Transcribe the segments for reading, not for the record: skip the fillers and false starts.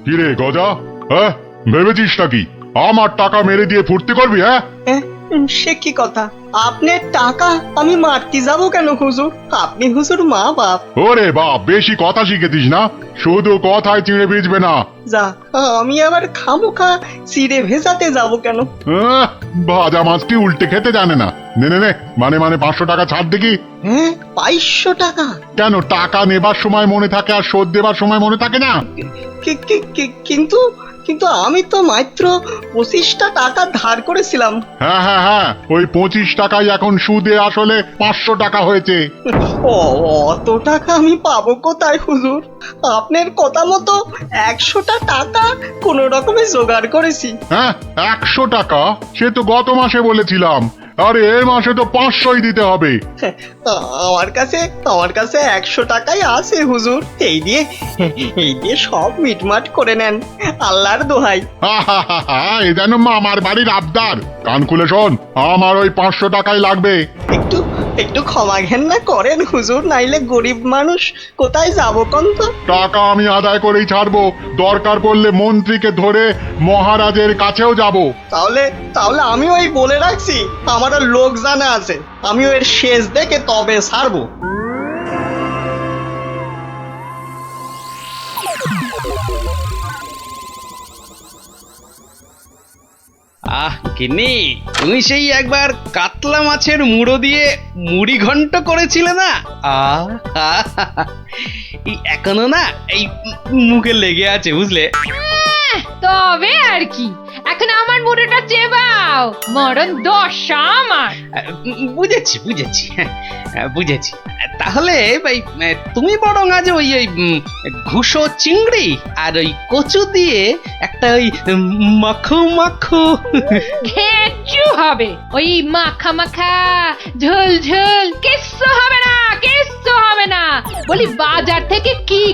কিরে গজা, হ্যাঁ ভেবেছিস নাকি আমার টাকা মেরে দিয়ে ফুর্তি করবি? হ্যাঁ সে কি কথা? আপনার টাকা আমি মারতে যাবো কেন হুজুর? আপনি হুজুর মা বাপ। ওরে বাপ, বেশি কথা শিখেছিস না, শুধু কথায় চিড়ে ভিজবে না। যা, আমি আবার খামোখা চিড়ে ভেজাতে যাবো কেন? ভাজা মাছটি উল্টে খেতে জানে না। নে নে নে, মানে 500 টাকা ছাড় দেখি। হ্যাঁ, 2200 টাকা? কেন, টাকা নেবার সময় মনে থাকে আর শোধ দেবার সময় মনে থাকে না? কিন্তু কিন্তু আমি তো মাত্র 25টা টাকা ধার করেছিলাম। হ্যাঁ হ্যাঁ হ্যাঁ, ওই 25 টাকাই এখন সুদে আসলে 500 টাকা হয়েছে। অত টাকা আমি পাবো কোথায় হুজুর? আপনার কথা মতো 100টা টাকা কোন রকমে জোগাড় করেছি। হ্যাঁ 100 টাকা? সে তো গত মাসে বলেছিলাম। আরে এর মাসে তো 500ই দিতে হবে। আমার কাছে 100 টাকাই আছে হুজুর। এই দিয়ে সব মিটমাট করে নেন, আল্লাহর দোহাই। এ যেন মামার বাড়ির আবদার। কান খুলে শোন, আমার ওই 500 টাকাই লাগবে। একটু ক্ষমা ঘেন্না করেন হুজুর, নাইলে গরিব মানুষ কোথায় যাবো কোন তো? টাকা আমি আদায় করেই ছাড়বো, দরকার পড়লে মন্ত্রীকে ধরে মহারাজের কাছেও যাব। তাহলে আমি ওই বলে রাখছি, আমারও লোক জানা আছে, আমি ওর শেষ দেখে তবে ছাড়বো। গিন্নি, তুমি সেই একবার কাতলা মাছের মুড়ো দিয়ে মুড়ি ঘন্ট করেছিলে না? এখনো না এই মুখে লেগে আছে, বুঝলে? তবে আর কি, এখন আমার মুড়োটা চেবাও, মরণ দশা আমার। বুঝেছি। তাহলে ভাই তুমি বরং আজ ওই ঘুষো চিংড়ি আর ওই কচু দিয়ে একটা ওই মাখো ঘেঁচু হবে, ওই মাখা মাখা ঝোল ঝোল কিচ্ছু হবে না। বলি বাজার থেকে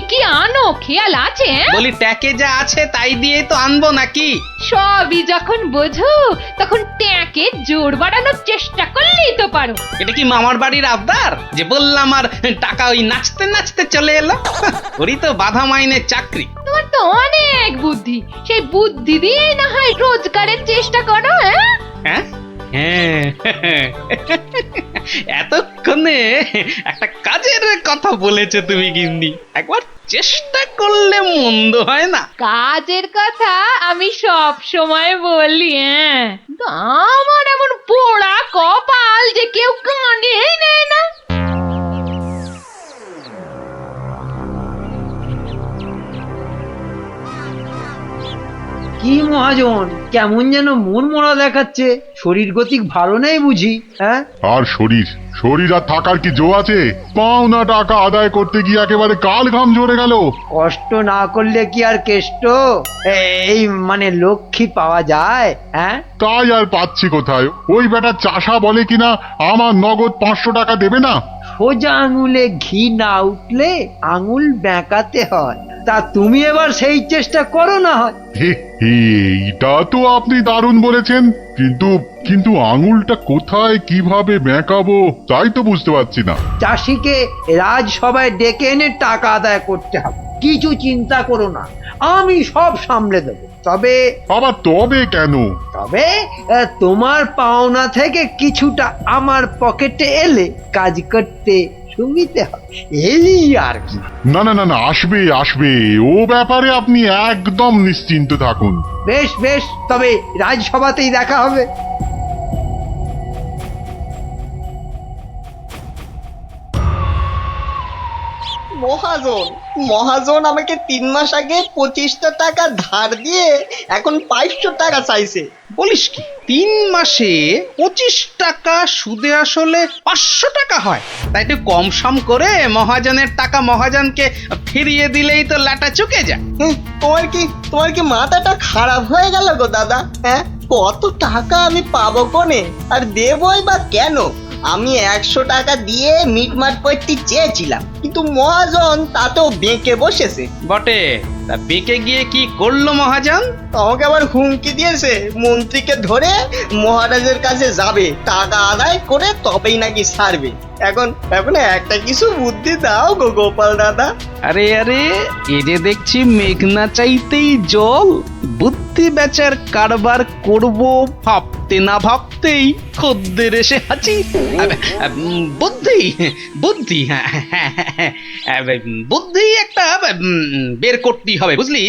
কি আনো খেয়াল আছে? বলি ট্যাকে যা আছে তাই দিয়ে তো আনবো নাকি? সবই যখন বোঝো তখন ট্যাকে জোর বাড়ানোর চেষ্টা করলেই তো পারো। এটা কি মামার বাড়ির আবদার যে বললাম আর টাকা ওই নাচতে নাচতে চলে এলো? ওরই তো বাধা মাইনের চাকরি। তোমার তো অনেক বুদ্ধি, সেই বুদ্ধি দিয়ে না হয় রোজগারের চেষ্টা করো। হ্যাঁ এতক্ষণে একটা কাজের কথা বলেছো তুমি গিন্নি, একবার চেষ্টা করলে মন্দ হয় না। কাজের কথা আমি সব সময় বলি, কিন্তু আমার এমন পোড়া কপাল যে কেউ কাঁধেই নেয় না। কি মহাজন, কেমন যেন মন মরা দেখাচ্ছে, শরীর গতিক ভালো নেই বুঝি? হ্যাঁ, আর শরীর আর থাকার কি জো আছে? পাওনা টাকা আদায় করতে গিয়ে একেবারে কাল ঘাম ঝরে গেল। কষ্ট না করলে কি আর কেষ্ট এই মানে লক্ষ্মী পাওয়া যায়? হ্যাঁ, তাই আর পাচ্ছি কোথায়? ওই বেটা চাষা বলে কিনা আমার নগদ 500 টাকা দেবে না। সোজা আঙুলে ঘি না উঠলে আঙুল বেঁকাতে হয়, তা তুমি এবার সেই চেষ্টা করো না হয়। এইটা তো আপনি দারুণ বলেছেন, কিন্তু আঙুলটা কোথায় কিভাবে বেঁকাবো তাই তো বুঝতে পারছি না। চাষিকে রাজসভায় ডেকে এনে টাকা আদায় করতে হবে, কিছু চিন্তা করো না, আমি সব সামলে দেবো। তবে কেন? তবে তোমার পাওনা থেকে কিছুটা আমার পকেটে এলে কাজ করতে সুবিধে হবে, এই আর কি। না, আসবে, ও ব্যাপারে আপনি একদম নিশ্চিন্ত থাকুন। বেশ, তবে রাজসভাতেই দেখা হবে। মহাজন আমাকে 3 মাস আগে 25টা টাকা ধার দিয়ে এখন 500 টাকা চাইছে। বলিস কি, 3 মাসে 25 টাকা সুদে আসলে 500 টাকা হয়? তাই একটু কম সম করে মহাজনের টাকা মহাজনকে ফিরিয়ে দিলেই তো লাটা চুকে যায়। তোমার কি মাথাটা খারাপ হয়ে গেল গো দাদা? হ্যাঁ, কত টাকা আমি পাবো কোনে, আর দেবই বা কেন? আমি 100 টাকা দিয়ে মিটমাট করতে চেয়েছিলাম, কিন্তু মহাজন তাতেও বেঁকে বসেছে। বটে, তা বেঁকে গিয়ে কি করলো মহাজন? আমাকে আবার হুমকি দিয়েছে মন্ত্রীকে ধরে মহারাজের কাছে যাবে, টাকা আদায় করে তবেই নাকি ছাড়বে। এখন এখন একটা কিছু বুদ্ধি দাও গো গোপাল দাদা। আরে আরে, এ যে দেখছি মেঘনা চাইতেই জল। বুদ্ধি বেচার কারবার করব ভাবতে না ভাবতেই খদ্দের এসে হাজির। বুদ্ধি বুদ্ধি হ্যাঁ হ্যাঁ, হ্যাঁ, হ্যাঁ, বুদ্ধি একটা বের করতেই হবে বুঝলি।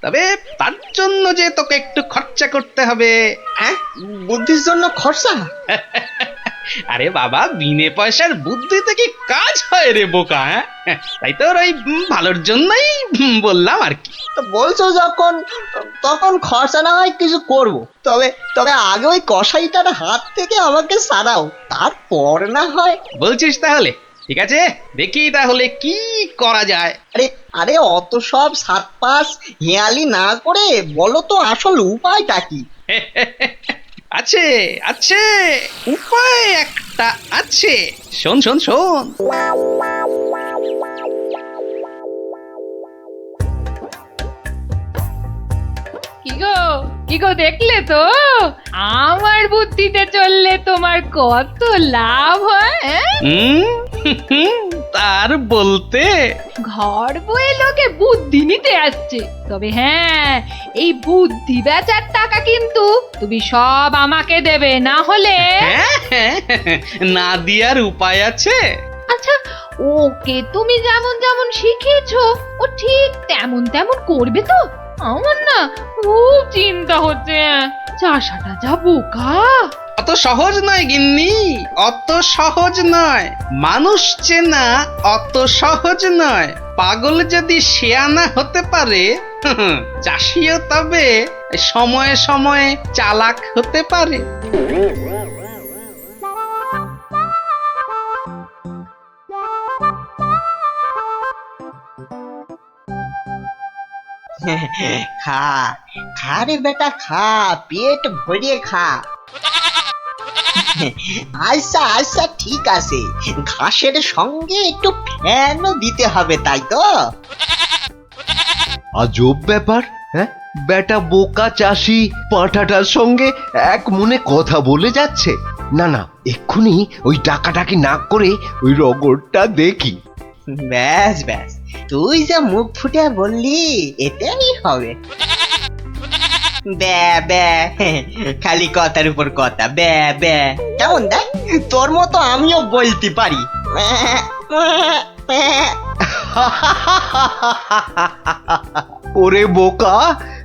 তবে তার জন্য যে তোকে একটু খরচা করতে হবে। হ্যাঁ, বুদ্ধির জন্য খরচা? আরে বাবা, বিনে পয়সার বুদ্ধিতে কি কাজ হয় রে বোকা? হ্যাঁ, তাই তোর ওই ভালোর জন্যই বললাম আর কি। তো বলছো যখন, তখন খরচা না হয় কিছু করব। তবে তবে আগে ওই কসাইটার হাত থেকে আমাকে সারাও, তারপর না হয়। বলছিস তাহলে? ঠিক আছে, দেখি তাহলে কি করা যায়। আরে আরে অত সব সাত পাঁচ হেয়ালি না করে বলো তো আসল উপায়টা কি? আছে আছে, উপায় একটা আছে। শোন শোন শোন। কি গো দেখলে তো আমার বুদ্ধিতে চললে তোমার কত লাভ হয়? তার বলতে ঘর বয়ে লোকে বুদ্ধি নিতে আসছে, তবে হ্যাঁ এই বুদ্ধি বেচার টাকা কিন্তু তুমি সব আমাকে দেবে, না হলে না দিয়ার উপায় আছে। আচ্ছা ওকে তুমি যেমন যেমন শিখিয়েছো ও ঠিক তেমন তেমন করবে তো? আমার না খুব চিন্তা হচ্ছে, চাষাটা যা বোকা। অত সহজ নয় গিন্নি, অত সহজ নয়। মানুষ চেনা অত সহজ নয়। পাগল যদি শেয়ানা হতে পারে, চাষিও তবে সময়ে সময়ে চালাক হতে পারে। খা খা রে বেটা, খা, পেট ভরিয়ে খা। আচ্ছা আচ্ছা ঠিক আছে, ঘাসের সঙ্গে একটু ফ্যানও দিতে হবে, তাই তো? আজব ব্যাপার। হ্যাঁ, বেটা বোকা চাষি পাঁঠাটার সঙ্গে এক মনে কথা বলে যাচ্ছে। না না, এক্ষুনি ওই ডাকাডাকি না করে ওই রগরটা দেখি। ব্যাস ব্যাস, তুই যা মুখ ফুটে বললি এটাই হবে। ব্যা ব্যা, খালি কথার উপর কথা, ব্যা ব্যা। কেমন দেখ, তোর মতো আমিও বলতে পারি। ওরে বোকা,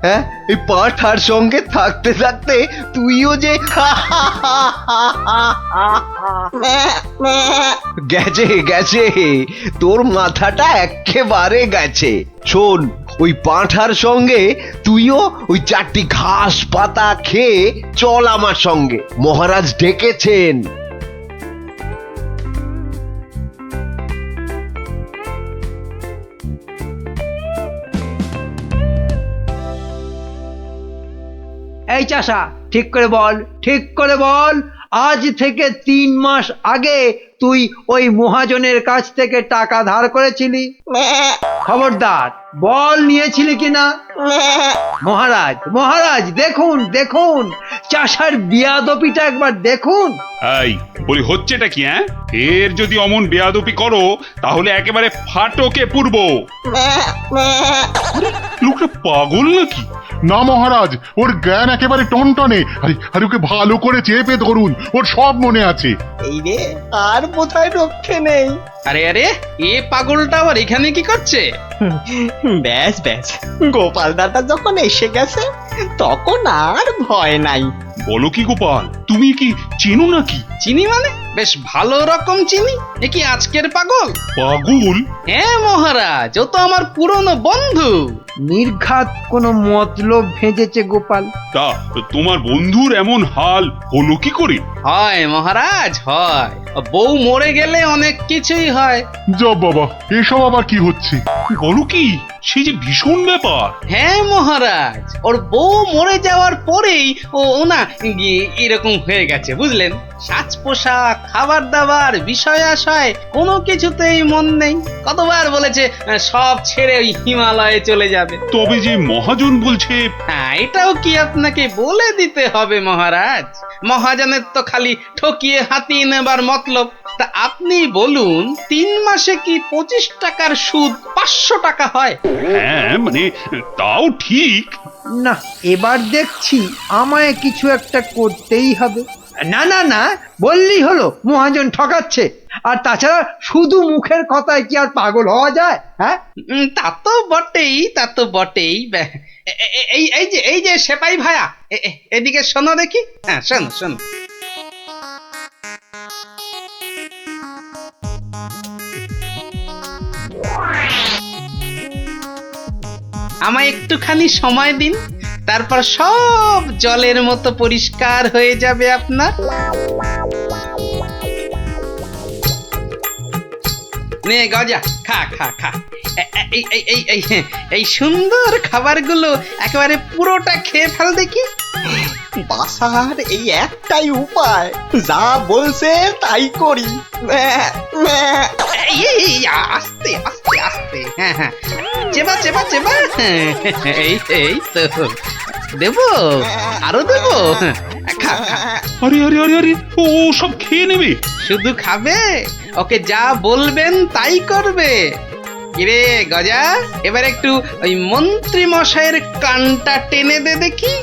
হ্যাঁ, এই পাঁঠার সঙ্গে থাকতে থাকতে তুইও যে গেছে গেছে, তোর মাথাটা একেবারে গেছে। শোন, ওই পাঁঠার সঙ্গে তুইও ওই 4টি ঘাস পাতা খেয়ে চল আমার সঙ্গে, মহারাজ ডেকেছেন। এই চাষা, ঠিক করে বল, ঠিক করে বল, আজ থেকে 3 মাস আগে তুই ওই মহাজনের কাছ থেকে টাকা ধার করেছিলি? খবরদার বল, নিয়েছিলি কিনা? মহারাজ মহারাজ, দেখুন দেখুন, চাষার বিয়াদপিটা একবার দেখুন। এই বলি, হচ্ছেটা কি? হ্যাঁ, ফের যদি অমন বেয়াদপি করো তাহলে একেবারে ফাটকে পুরবো। লোকটা পাগল নাকি? না মহারাজ, ওর জ্ঞান একেবারে টনটনে। আরে আরে, ওকে ভালো করে চেপে ধরুন, ওর সব মনে আছে। এই রে, আর বোধহয় রক্ষে নেই। আরে আরে, এ পাগলটা আবার এখানে কি করছে? ব্যাস ব্যাস, গোপাল দাদা যখন এসে গেছে তখন আর ভয় নাই। বলো কি গোপাল, তুমি কি চেনো নাকি? চিনি মানে? বেশ ভালো রকম চিনি। এ কি আজকের পাগল? পাগল? হ্যাঁ মহারাজ, ও তো আমার পুরনো বন্ধু। নির্ঘাত কোনো মতলব ভেজেছে গোপাল। তা তোমার বন্ধুর এমন হাল হলো কি করে? হয় মহারাজ, হয়। বউ মরে গেলে অনেক কিছুই হয়। যা বাবা, এসব আবার কি হচ্ছে? বলো কি? সে যে ভীষণ ব্যাপার। হ্যাঁ মহারাজ, ওর বউ মরে যাওয়ার পরেই ও না এরকম হয়ে গেছে বুঝলেন। সাজ পোশাক, খাবার দাবার, বিষয় আশয় কোনো কিছুতেই মন নেই। কতবার বলেছে সব ছেড়ে ওই হিমালয়ে চলে যাবে। তবে যে মহাজন বলছে, হ্যাঁ, এটাও কি আপনাকে বলে দিতে হবে মহারাজ? মহাজনের তো খালি ঠকিয়ে হাতিয়ে নেবার মতলব। তা আপনি বলুন, 3 মাসে কি 25 টাকার সুদ 500 টাকা হয়? হ্যাঁ মানে তাও ঠিক। না, এবার দেখছি আমায় কিছু একটা করতেই হবে। না না না, বললেই হলো মহাজন ঠকাচ্ছে। আর তাছাড়া শুধু মুখের কথায় কি আর পাগল হওয়া যায়? হ্যাঁ, তা তো বটেই, তা তো বটেই। এই যে সেপাই ভায়া, এদিকে শোনো দেখি। হ্যাঁ, শোনো শোনো। আমায় একটুখানি সময় দিন, তারপর সব জলের মতো পরিষ্কার হয়ে যাবে আপনার। নে গজা, খা খা খা। এই সুন্দর খাবারগুলো একেবারে পুরোটা খেয়ে ফেল দেখি। বাসার এই একটাই উপায়, যা বলছে তাই করি। আস্তে আস্তে আস্তে, হ্যাঁ হ্যাঁ, চেবা চেবা চেবা। এই তো দেবো, আরো দেবো। খা খা। আরে আরে আরে আরে, ও সব খেয়ে নেবে? শুধু খাবে, ওকে যা বলবেন তাই করবে। কিরে গজা, এবার একটু ওই মন্ত্রী মশাইয়ের কানটা টেনে দে দেখি।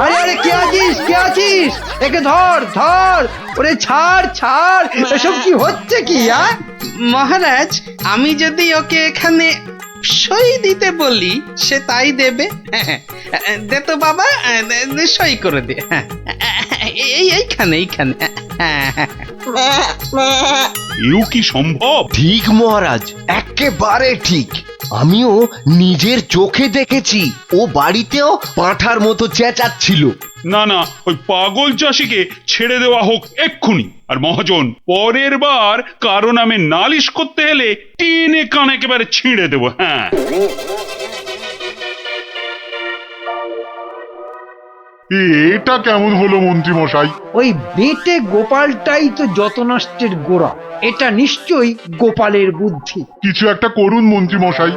আরে আরে, কে আছিস, কে আছিস? একে ধর ধর। ওরে ছাড় ছাড়, এসব কি হচ্ছে কি? মহারাজ, আমি যদি ওকে এখানে সই দিতে বলি সে তাই দেবে। দে তো বাবা, সই করে দে। এইখানে এইখানে। এও কি সম্ভব? ঠিক মহারাজ, একেবারে ঠিক। আমিও নিজের চোখে দেখেছি, ও বাড়িতেও পাঁঠার মতো চেঁচাচ্ছিল। না না, ওই পাগল চাষিকে ছেড়ে দেওয়া হোক এক্ষুনি। আর মহাজন, পরের বার কারো নামে নালিশ করতে এলে টেনে কান একেবারে ছিঁড়ে দেবো। হ্যাঁ, এটা কেমন হলো মন্ত্রী মশাই? ওই বেটে গোপালটাই তো যত নষ্টের গোড়া। এটা নিশ্চয়ই গোপালের বুদ্ধি। কিছু একটা করুন মন্ত্রী মশাই।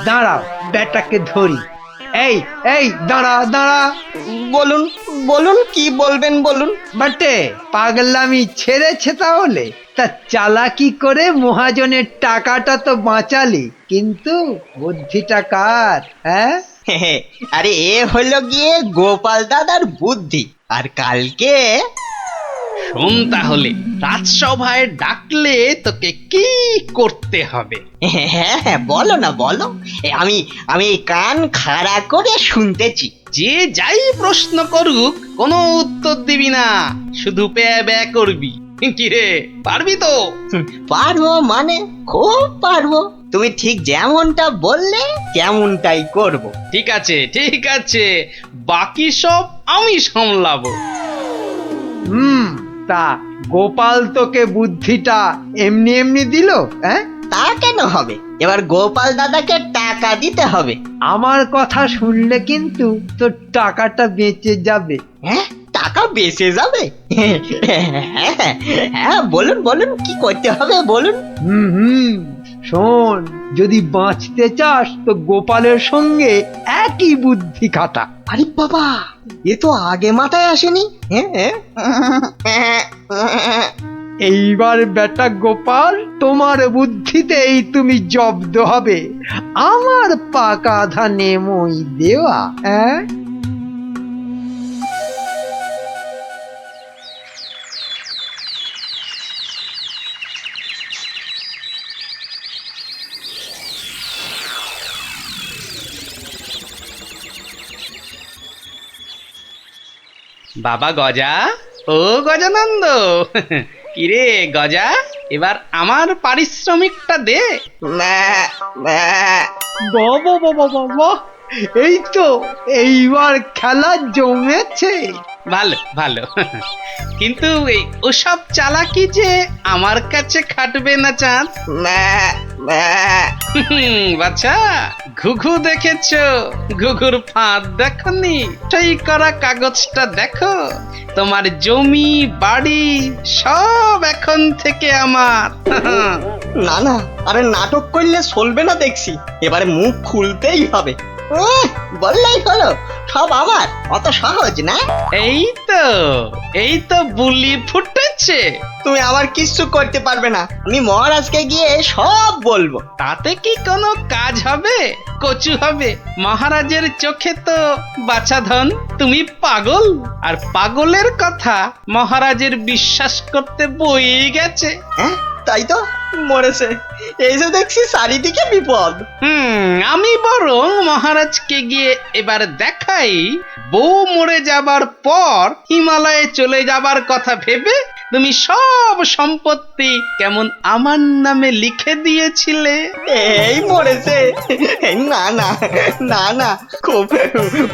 দাঁড়াও, বেটাকে ধরি। এই এই, দাঁড়া দাঁড়া। বলুন বলুন, কি বলবেন বলুন। বাটে, পাগলামি ছেড়েছে তাহলে? তা চালাকি করে মহাজনের টাকাটা তো বাঁচালি, কিন্তু বুদ্ধিটা কার? হ্যাঁ, আরে এ হলো গিয়ে গোপাল দাদার বুদ্ধি। আর কালকে শোন তাহলে, রাজসভায় ডাকলে তোকে কি করতে হবে? হ্যাঁ হ্যাঁ, বলো না বলো। আমি আমি কান খাড়া করে শুনতেছি। যে যাই প্রশ্ন করুক কোনো উত্তর দিবি না, শুধু প্যা ব্যা করবি। কিরে, পারবি তো? পারবো মানে খুব পারবো। তুমি ঠিক যেমনটা বললে তেমনটাই করব। ঠিক আছে ঠিক আছে, বাকি সব আমি সামলাবো। তা গোপাল তোকে বুদ্ধিটা এমনি এমনি দিল? হ্যাঁ, তা কেন হবে? এবার গোপাল দাদাকে টাকা দিতে হবে। আমার কথা শুনলে কিন্তু তোর টাকাটা বেঁচে যাবে। হ্যাঁ, টাকা বেঁচে যাবে? হ্যাঁ, বলুন বলুন, কি করতে হবে বলুন। শোন, যদি বাঁচতে চাস তো গোপালের সঙ্গে একই বুদ্ধি খাটা। আরে বাবা, এ তো আগে মাথায় আসেনি। এইবার বেটা গোপাল, তোমার বুদ্ধিতেই তুমি জব্দ হবে। আমার পাকা ধানে মই দেওয়া। হ্যাঁ, বাবা গজা, ও গজানন্দ, কিরে গজা, এবার আমার পারিশ্রমিকটা দে। বাবা বাবা বাবা, এই তো এইবার খেলা জমেছে। ভালো ভালো কিন্তু এই ওসব চালাকি যে আমার কাছে খাটবে না চাঁদ। বাচ্চা, ঘুঘু দেখেছো? ঘুঘুর ফাঁদ দেখনি? সেই করা কাগজটা দেখো। তোমার জমি বাড়ি সব এখন থেকে আমার। না না, আরে নাটক করলে চলবে না দেখছি, এবারে মুখ খুলতেই হবে। বললেই হলো সব আমার, অত সহজ না। এই তো বুলি ফুটেছে। তুমি আমার কিচ্ছু করতে পারবে না, আমি মহারাজকে গিয়ে সব বলবো। তাতে কি কোনো কাজ হবে? কচু হবে। মহারাজের চোখে তো বাছাধন তুমি পাগল, আর পাগলের কথা মহারাজের বিশ্বাস করতে বই গেছে। হ্যাঁ তাই তো, মরেছে। এই যে দেখছি চারিদিকে বিপদ। আমি বরং মহারাজকে গিয়ে এবার দেখাই, বউ মরে যাবার পর হিমালয়ে চলে যাবার কথা ভেবে তুমি সব সম্পত্তি কেমন আমার নামে লিখে দিয়েছিলে। এই মরেছে। না না না না, খুব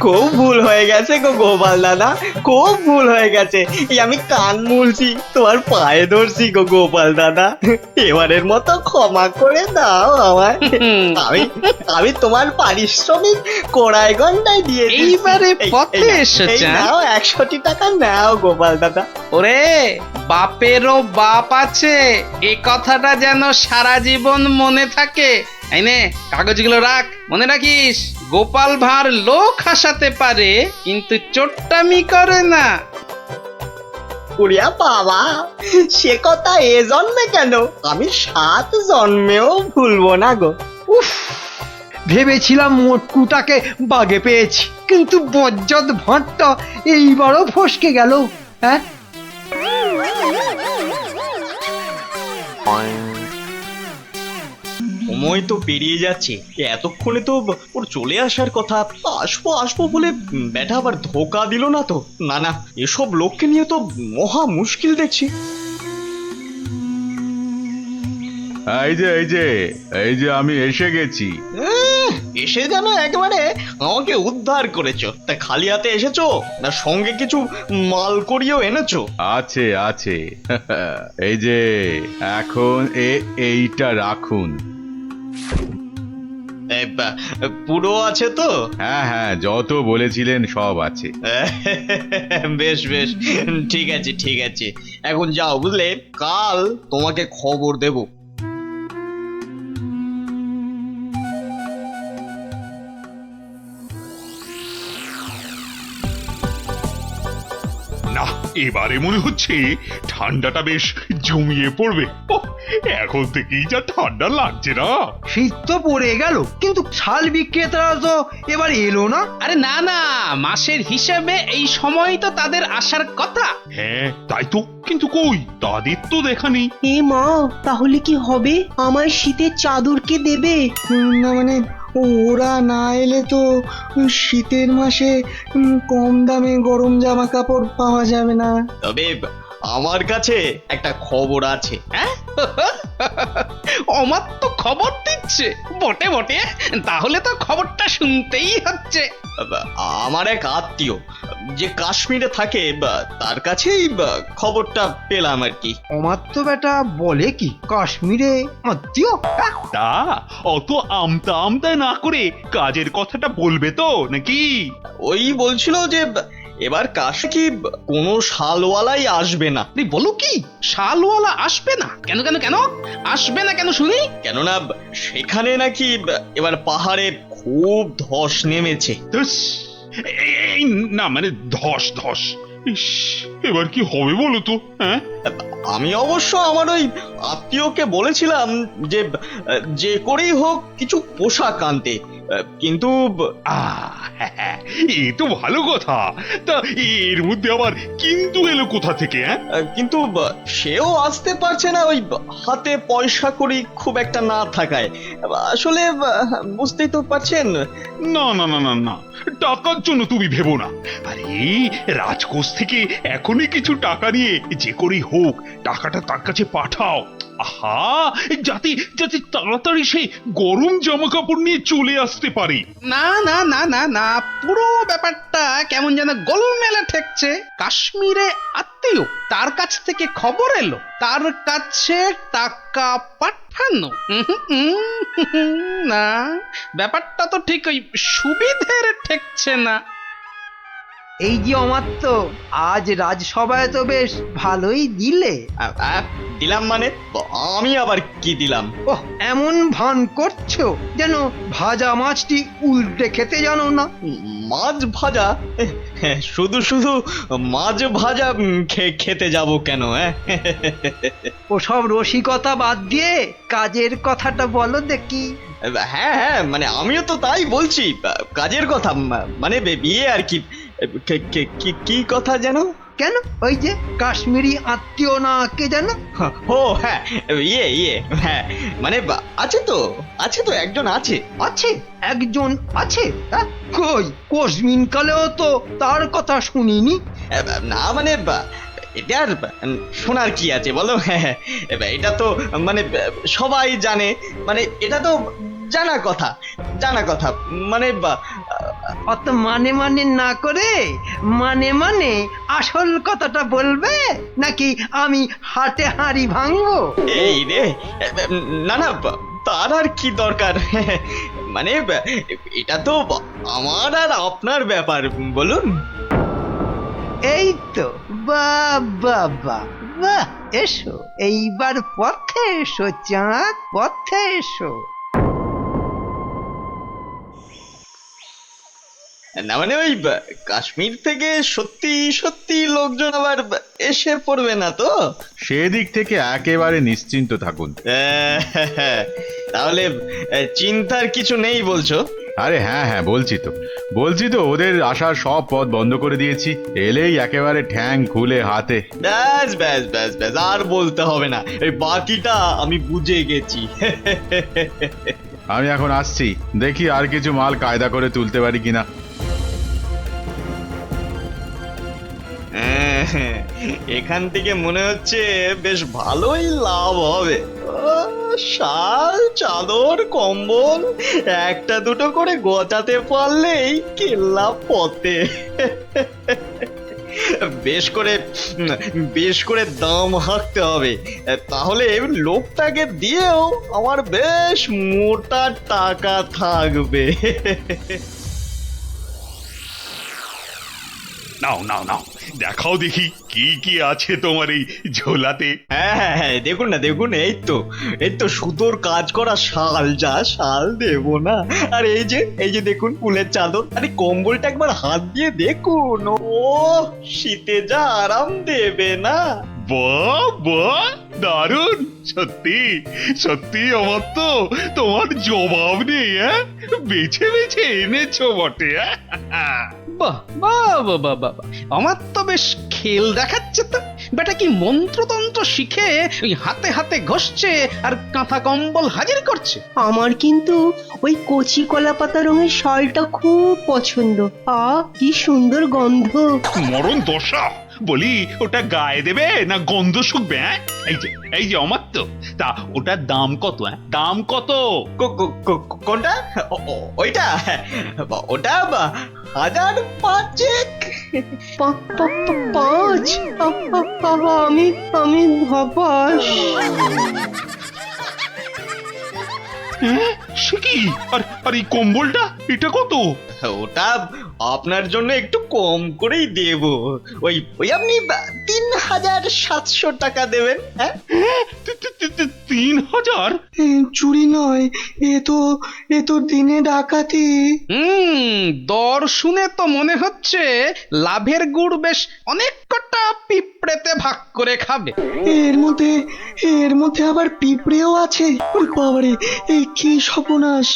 খুব ভুল হয়ে গেছে গো গোপাল দাদা, খুব ভুল হয়ে গেছে। এই আমি কান মুলছি, তোমার পায়ে ধরছি গো গোপাল দাদা, এবারের মতো ক্ষমা করে দাও আমায়। আমি তোমার পারিশ্রমিক কোড়ায় গন্ডায় দিয়ে এইবারে পথে এসেছে। নাও 100 টাকা নাও গোপাল দাদা। ওরে, বাপেরও বাপ আছে, এ কথাটা যেন সারা জীবন মনে থাকে। এই নে কাগজগুলো রাখ, মনে রাখিস গোপাল ভাঁড় লোক হাসাতে পারে কিন্তু চোট্টামি করে না। উড়িয়া বাবা, সে কথা এ জন্মে কেন, আমি 7 জন্মেও ভুলবো না গো। উফ, ভেবেছিলাম মোটকুটাকে বাগে পেয়েছি, কিন্তু বজ্জত ভাঁড়টা এইবারও ফসকে গেল। হ্যাঁ, সময় তো পেরিয়ে যাচ্ছে, এতক্ষণে তো ওর চলে আসার কথা। আসবো আসবো বলে ব্যাটা আবার ধোকা দিল না তো? না না, এসব লোককে নিয়ে তো মহা মুশকিল দেখছি। এই যে আমি এসে গেছি। এসে যেন একেবারে আমাকে উদ্ধার করেছো। তা খালি হাতে এসেছো না সঙ্গে কিছু মাল করিয়েও এনেছো? আছে আছে এই যে এখন এইটা রাখুন। পুরো আছে তো? হ্যাঁ হ্যাঁ, যত বলেছিলেন সব আছে। বেশ বেশ, ঠিক আছে ঠিক আছে, এখন যাও বুঝলে, কাল তোমাকে খবর দেব। না, এবারে মনে হচ্ছে ঠান্ডাটা বেশ জমিয়ে পড়বে। ওহ, এখন থেকেই যা ঠান্ডা লাগছে না। শীত তো পড়ে গেল, কিন্তু শাল বিক্রেতারা তো এবার এলো না। আরে না না, মাসের হিসেবে এই সময় তো তাদের আসার কথা। হ্যাঁ তাই তো, কিন্তু কই তাদের তো দেখা নেই। এ মা, তাহলে কি হবে? আমার শীতের চাদর কে দেবে? না মানে ওরা না এলে তো শীতের মাসে কম দামে গরম জামা কাপড় পাওয়া যাবে না। তবে আমার কাছে একটা খবর আছে। হ্যাঁ? আমার তো খবর দিচ্ছে বটে বটে, তাহলে তো খবরটা শুনতেই হচ্ছে। আমার এক আত্মীয় যে কাশ্মীরে থাকে, তার কাছেই খবরটা পেলাম আর কি। আমার তো বেটা বলে কি, কাশ্মীরে আত্মীয়? তা অত আমতা আমতা না করে কাজের কথাটা বলবে তো নাকি? ওই বলছিল যে এবার কাশে কি কোনো শালওয়ালাই আসবে না। তুই বলো কি, শালওয়ালা আসবে না? কেন কেন কেন আসবে না কেন শুনি? কেননা সেখানে নাকি এবার পাহাড়ে খুব ধস নেমেছে। ধুস, এই না মানে ধস ধস, ইস, এবার কি হবে বলো তো? হ্যাঁ, আমি অবশ্য আমার ওই আত্মীয়কে বলেছিলাম যে যে করেই হোক কিছু পোশাক আনতে, কিন্তু হ্যাঁ, এ তো ভালো কথা। তা এর মধ্যে আবার কিন্তু এলো কোথা থেকে? হ্যাঁ, কিন্তু সেও আসতে পারছে না, ওই হাতে পয়সা করি খুব একটা না থাকায়। আসলে বুঝতেই তো পারছেন। না না না না না, টাকার জন্য তুমি ভেবো না। আরে রাজকোষ থেকে এখনই কিছু টাকা নিয়ে যে করেই হোক টাকাটা তার কাছে পাঠাও। আহা, যাতে যাতে তাড়াতাড়ি সেই গরম জামা কাপড় নিয়ে চলে আসতে আসতে পারে। না না না না না, পুরো ব্যাপারটা কেমন যেন গোলমেলে ঠেকছে। কাশ্মীরে আত্মীয়, তার কাছ থেকে খবর এলো, তার কাছে টাকা পাঠানো। না, ব্যাপারটা তো ঠিক ওই সুবিধের ঠেকছে না। এই যে অমাত্য, আজ রাজসভায় তো বেশ ভালোই দিলে। দিলাম মানে? আমি আবার কি দিলাম? ওহ, এমন ভান করছো যেন ভাজা মাছটি উল্টে খেতে জানো না। মাছ ভাজা? শুধু শুধু মাছ ভাজা খেতে যাব কেন? ওসব রসিকতা বাদ দিয়ে কাজের কথাটা বলো দেখি। হ্যাঁ হ্যাঁ, মানে আমিও তো তাই বলছি, কাজের কথা, মানে বিয়ে আর কি। কি কথা যেন? কেন, ওই যে কাশ্মীরি আত্মীয় না কে জানো? ও হ্যাঁ, ইয়ে হ্যাঁ, মানে আছে তো একজন আছে। আছে? একজন আছে? কই, কোশমিন কালেও তো তার কথা শুনিনি। না মানে এটা আর শোনার কি আছে বলো? হ্যাঁ, এটা তো মানে সবাই জানে, মানে এটা তো জানা কথা, মানে অত মানে না করে মানে আসল কথাটা বলবে, নাকি আমি হাটে হাঁড়ি ভাঙবো? এই রে, না তার আর কি দরকার, মানে এটা তো আমার আর আপনার ব্যাপার, বলুন। এই তো, বাহ বাহ বাহ বাহ, এসো এইবার পথে এসো চাঁদ, পথে এসো। না মানে ওই কাশ্মীর থেকে সত্যি লোকজন আবার এসে পড়বে না তো? সেদিক থেকে একেবারে নিশ্চিন্ত থাকুন। তাহলে চিন্তার কিছু নেই বলছো? আরে হ্যাঁ হ্যাঁ, বলছি তো ওদের আসার সব পথ বন্ধ করে দিয়েছি। এলেই একেবারে ঠ্যাং খুলে হাতে। ব্যাস আর বলতে হবে না, এই বাকিটা আমি বুঝে গেছি। আমি এখন আসছি, দেখি আর কিছু মাল কায়দা করে তুলতে পারি কিনা। এখান থেকে মনে হচ্ছে বেশ ভালোই লাভ হবে। শাল, চাদর, কম্বল একটা দুটো করে গোছাতে পারলেই কেল্লা পথে। বেশ করে দাম হাঁকতে হবে, তাহলে লোকটাকে দিয়েও আমার বেশ মোটা টাকা থাকবে। নাও দেখাও দেখি কি আছে তোমার এই ঝোলাতে। হ্যাঁ, দেখুন, এই তো সুতোর কাজ করা শাল, যা শাল দেবো না। আর এই যে দেখুন ফুলের চাদর, আরে কম্বলটা একবার হাত দিয়ে দেখুন, ও শীতে যা আরাম দেবে না। বাহ দারুণ, সত্যি আমার তো তোমার জবাব নেই। বেছে এনেছো বটে। বাহ বাহ বাহ বাহ বাহ, আমার তো বেশ খেল দেখাচ্ছে তো। বেটা কি মন্ত্রতন্ত্র শিখে ওই হাতে হাতে ঘষছে আর কাঁথা কম্বল হাজির করছে। আমার কিন্তু ওই কচি কলা পাতা রঙের শালটা খুব পছন্দ। কি সুন্দর গন্ধ। মরণ দশা, বলি ওটা গায়ে দেবে না গন্ধ শুকবে? এই যে অমাত্য, তা ওটার দাম কত? দাম কত? কোনটা? ওইটা? ওটা 1005। 5? আমি হবাস। সে কি? আর এই কম্বলটা এটা কত? ওটা আপনার জন্য একটু কম করেই দেব, ওই আপনি 3700 টাকা দেবেন। হ্যাঁ, 3000? চুরি নয়, এ তো দিনে ডাকাতি। দর শুনে তো মনে হচ্ছে লাভের গুড় বেশ অনেক কটা পিঁপড়েতে ভাগ করে খাবে। এর মধ্যে আবার পিঁপড়েও আছে? বাবারে, এই কি সর্বনাশ!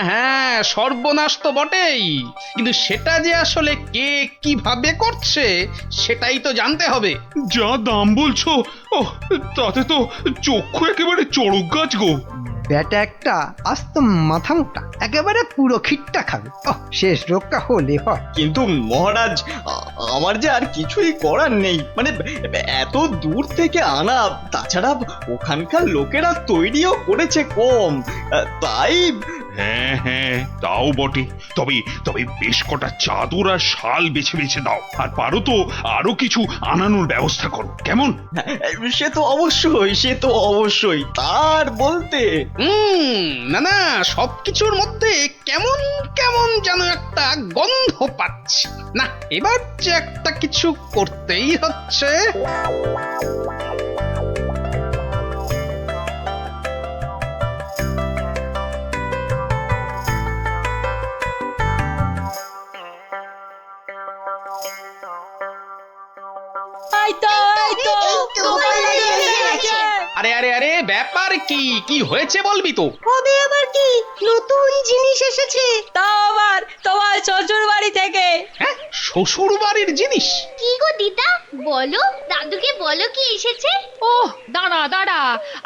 হ্যাঁ, সর্বনাশ তো বটেই, কিন্তু সেটা যে আসলে কে কিভাবে করছে সেটাই তো জানতে হবে। যা দাম বলছো, তাতে তো চক্ষু একেবারে চড়ক গাছ গো। ব্যাটা একটা আস্ত মাথা মোটা, একেবারে পুরো খিটটা খাবে। শেষ রক্ষা হলে হয়। কিন্তু মহারাজ, আমার যে আর কিছুই করার নেই, মানে এত দূর থেকে আনা, তাছাড়া ওখানকার লোকেরা তৈরিও করেছে কম, তাই হ্যাঁ হ্যাঁ, তাও বটে। তবে তবে বেশ কটা চাদর আর শাল বেছে বেছে দাও, আর পারো তো আরো কিছু আনানোর ব্যবস্থা করো, কেমন? সে তো অবশ্যই, সে তো অবশ্যই, তার বলতে। না না, সবকিছুর মধ্যে কেমন কেমন যেন একটা গন্ধ পাচ্ছি। না, এবার যে একটা কিছু করতেই হচ্ছে। আরে আরে আরে, ব্যাপার কি? কি হয়েছে বলবি তো? কবে আবার কি নতুন জিনিস এসেছে? তাও আবার তোমার শ্বশুর বাড়ি থেকে। হ্যাঁ, শ্বশুর বাড়ির জিনিস? কি গো দিদা, বলো, দাদুকে বলো কি এসেছে। ওহ, দাঁড়া দাঁড়া,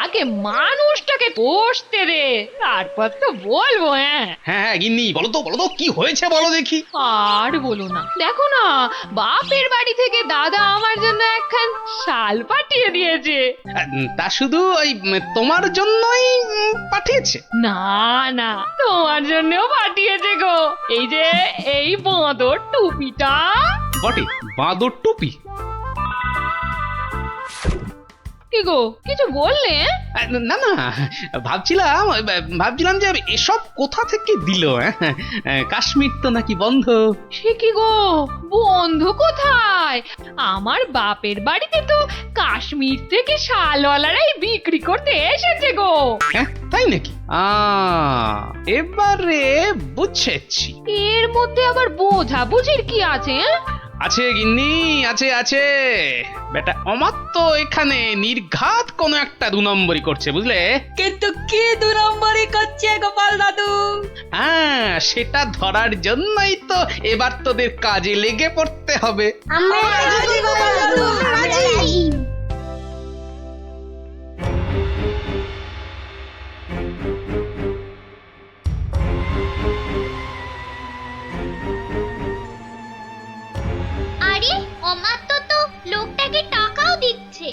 আগে মানুষটাকে বসতে দে, তারপর তো বলবো। হ্যাঁ হ্যাঁ হ্যাঁ, গিন্নি, বলো তো বলো তো, কি হয়েছে বলো দেখি। আর বলো না, দেখো না, বাপের বাড়ি থেকে দাদা আমার জন্য একখান শাল পাঠিয়ে দিয়েছে। তা শুধু ওই তোমার জন্যই পাঠিয়েছে? না না, তোমার জন্যও পাঠিয়েছে গো। এই যে এই বাঁদর টুপিটা। বটে, বাঁদর টুপি? কি গো, কিছু বললে? না না, ভাবছিলাম যে এসব কোথা থেকে দিল। কাশ্মীর তো নাকি বন্ধ। সে কি গো, বন্ধু কোথায়? আমার বাপের বাড়িতে তো কাশ্মীর থেকে শালওয়ালারাই বিক্রি করতে এসেছে গো। হ্যাঁ, তাই নাকি? এবারে বুঝেছি। এর মধ্যে আবার বোঝাবুঝির কি আছে? আছে গিন্নি, আছে আছে। বেটা অমাত্য এখানে নির্ঘাত কোনো একটা 2 নম্বরই করছে, বুঝলে? কিন্তু কি 2 নম্বরই করছে গোপাল দাদু? হ্যাঁ, সেটা ধরার জন্যই তো এবার তোদের কাজে লেগে পড়তে হবে। আমরা রাজি গোপাল দাদু, আমরা রাজি। আরে অমাত্য তো লোকটাকে টাকাও দিচ্ছে।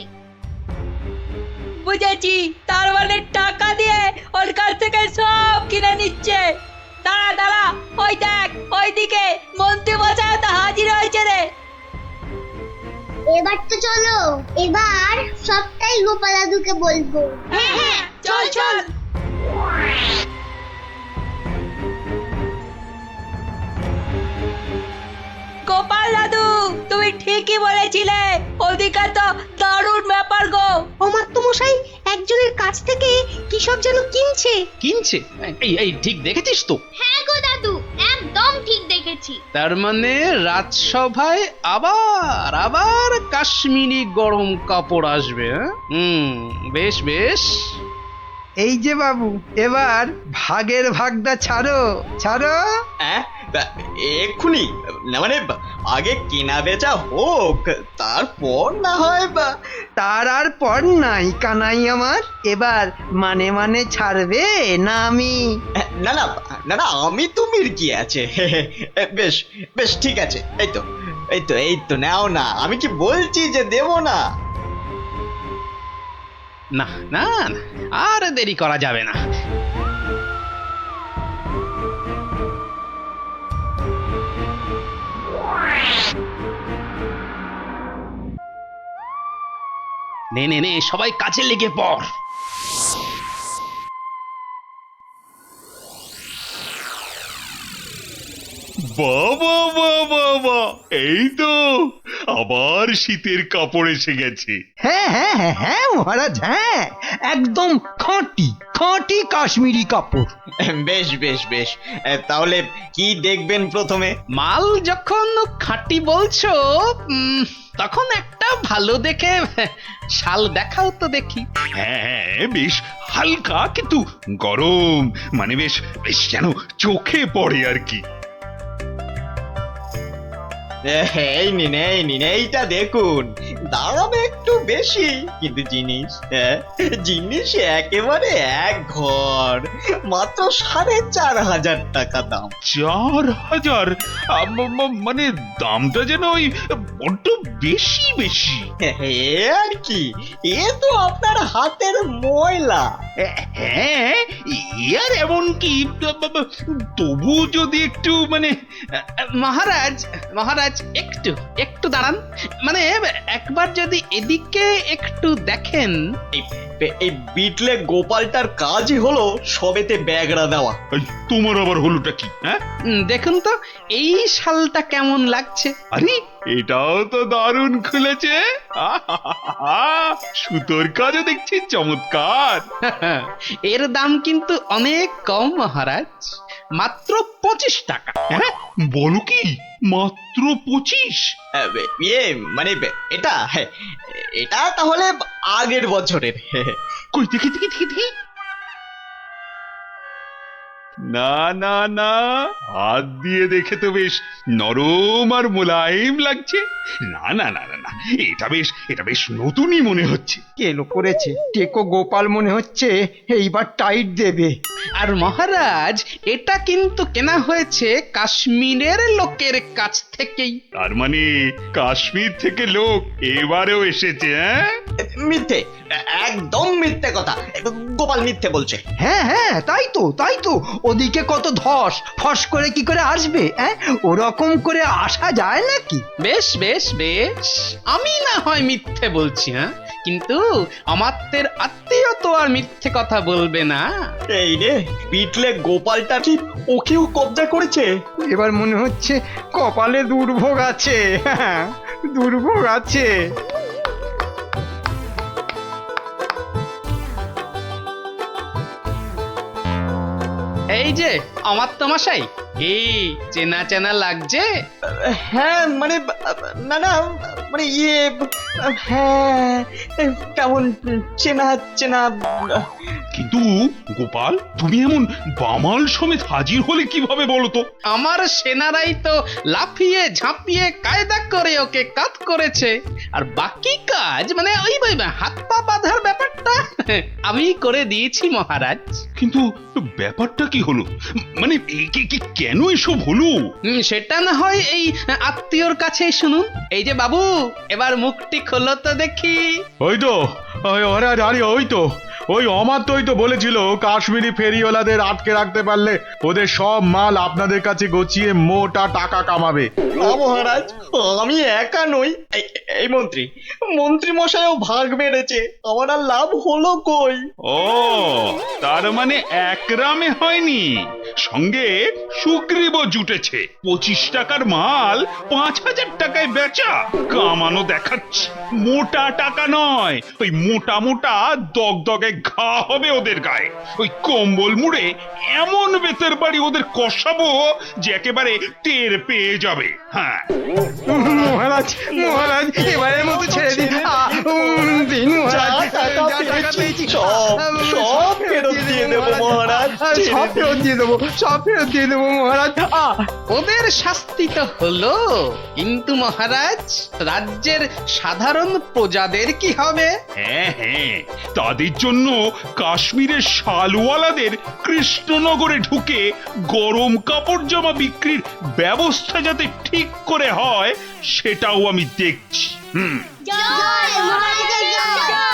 বুঝেছি, তার মানে টাকা দিয়ে ওর কাছ থেকে সব কিনে নিচ্ছে। দাঁড়া দাঁড়া, ওই দেখ, ওইদিকে মন্ত্রী মশাই তো হাজির হয়েছে রে। এবার তো চলো, এবার সবটাই গোপাল দাদুকে বলবো। হ্যাঁ হ্যাঁ, চল চল। গোপাল দাদু, তুমি ঠিকই বলেছিলে, ওদিকে তো দারুণ ব্যাপার গো। অমাত্য মশাই একজনের কাছ থেকে কি সব যেন কিনছে। কিনছে? এই ঠিক দেখেছিস তো? হ্যাঁ গো দাদু, একদম ঠিক দেখেছি। তার মানে রাজসভায় আবার আবার কাশ্মীরি গরম কাপড় আসবে। বেশ বেশ। এই যে বাবু, এবার ভাগের ভাগটা ছাড়ো ছাড়ো। এক্ষুনি না, মানে আগে কেনা বেচা হোক, তারপর না হয়। তার আর পর নাই কানাই আমার। এবার মানে মানে ছাড়বে না আমি? না না না না, আমি তুমির কি আছে। বেশ বেশ, ঠিক আছে। এই তো এই তো এই তো, নাও না, আমি কি বলছি যে দেব না? না না না, আর দেরি করা যাবে না। নে নে নে, সবাই কাজে লেগে পড়। বাবা বাবা বাবা, এই তো আবার শীতের কাপড় এসে গেছে। হ্যাঁ হ্যাঁ হ্যাঁ হ্যাঁ মহারাজ, হ্যাঁ, একদম খাঁটি খাঁটি কাশ্মীরি কাপড়। বেশ বেশ বেশ, তাহলে কি দেখবেন প্রথমে? মাল যখন খাঁটি বলছো, তখন একটা ভালো দেখে শাল দেখাও তো দেখি। হ্যাঁ হ্যাঁ, বেশ হালকা কিন্তু গরম, মানে বেশ বেশ যেন চোখে পড়ে আর কি। এই নিন, এই নিন, এইটা দেখুন, দাম একটু একটু বেশি, কিন্তু জিনিস জিনিস একেবারে এক ঘর, মাত্র 4,500 টাকা দাম। 4,000? মানে দামটা যেন ওই বড্ড বেশি বেশি। এ আর কি, এ তো আপনার হাতের ময়লা। হ্যাঁ, এ আর এমন কি, তবু যদি একটু মানে মহারাজ মহারাজ একটু একটু দাঁড়ান, মানে একবার যদি এদিকে একটু দেখেন। এই বিটলে গোপালটার কাজই হলো সবেতে ব্যাগড়া দেওয়া। এই, তোমার আবার হলোটা কি? হ্যাঁ, দেখুন তো এই শালটা কেমন লাগছে। আরে এটাও তো দারুণ খুলেছে। সুতোর কাজও দেখছি চমৎকার। এর দাম কিন্তু অনেক কম মহারাজ, মাত্র 25 টাকা। হ্যাঁ, বলো কি, মাত্র 25? ইয়ে মানে এটা এটা তাহলে আগের বছরের। কই দেখি দেখি দেখি দেখি। না না না, হাত দিয়ে দেখে তো বেশ নরম আর মোলায়েম লাগছে। না না না না না, এটা বেশ নতুনই মনে হচ্ছে। কেলো করেছে, টেকো গোপাল মনে হচ্ছে এইবার টাইট দেবে। আর মহারাজ এটা কিন্তু কেনা হয়েছে কাশ্মীরের লোকের কাছ থেকেই। তার মানে কাশ্মীর থেকে লোক এবারেও এসেছে? হ্যাঁ, মিথ্যে, একদম মিথ্যে কথা, গোপাল মিথ্যে বলছে। হ্যাঁ হ্যাঁ, তাই তো ওদিকে কত ধস, ফস করে কি করে আসবে? ওরকম করে আসা যায় নাকি? বেশ বেশ বেশ, আমি না হয় মিথ্যে বলছি, হ্যাঁ, কিন্তু আমাদের আত্মীয় তো আর মিথ্যে কথা বলবে না। এই রে, বিটলে গোপালটা ঠিক ওকেও কবজা করেছে। এবার মনে হচ্ছে কপালে দুর্ভোগ আছে, হ্যাঁ, দুর্ভোগ আছে। এই যে আমার তো মশাই, এই চেনা চেনা লাগছে। হ্যাঁ মানে না না, মানে ইয়ে, হ্যাঁ কেমন চেনা চেনা। কিন্তু গোপাল, তুমি এমন বামাল সমেত হাজির হলে কিভাবে বলো তো? আমার সেনারাই তো লাফিয়ে ঝাঁপিয়ে কায়দা করে ওকে কাত করেছে, আর বাকি কাজ মানে ওই হাত পা বাঁধার ব্যাপারটা আমি করে দিয়েছি মহারাজ। কিন্তু ব্যাপারটা কি হলো, মানে কেন এসব হলো? সেটা না হয় এই আত্মীয়র কাছেই শুনুন। এই যে বাবু, এবার মুখটি খোলো তো দেখি। ওই তো, ওই তো ওই অমাত্যই তো বলেছিল কাশ্মীরি ফেরিওয়ালাদের আটকে রাখতে পারলে ওদের সব মাল আপনাদের কাছে গছিয়ে মোটা টাকা কামাবে। না মহারাজ, আমি একা নই, এই মন্ত্রী মশাইও ভাগ মেরেছে, আমার আর লাভ হলো কই? ও, তার মানে একরামে হয়নি, সঙ্গে সুগ্রীবও জুটেছে। 25 টাকার মাল 5,000 টাকায় বেচা, কামানো দেখাচ্ছে। মোটা টাকা নয়, ওই মোটা মোটা দগদগে ঘা হবে ওদের গায়ে। ওই কম্বল মুড়ে এমন বেতের বাড়ি ওদের কষাবো যে একেবারে টের পেয়ে যাবে। হ্যাঁ মহারাজ মহারাজ, এবারের মতো ছেড়ে দিন। দিন মহারাজ, টাকা পেয়েছি সব ফেরত দিয়ে দেবো মহারাজ, সব ফেরত দিয়ে দেবো, সব ফেরত দিয়ে দেবো মহারাজ। ওদের শাস্তি তো হলো, কিন্তু মহারাজ রাজ্যের সাধারণ প্রজাদের কি হবে? হ্যাঁ হ্যাঁ, তাদের জন্য কাশ্মীরের শালওয়ালাদের কৃষ্ণনগরে ঢুকে গরম কাপড় জামা বিক্রির ব্যবস্থা যাতে ঠিক করে হয় সেটাও আমি দেখছি। জয় মহারাজ জয়।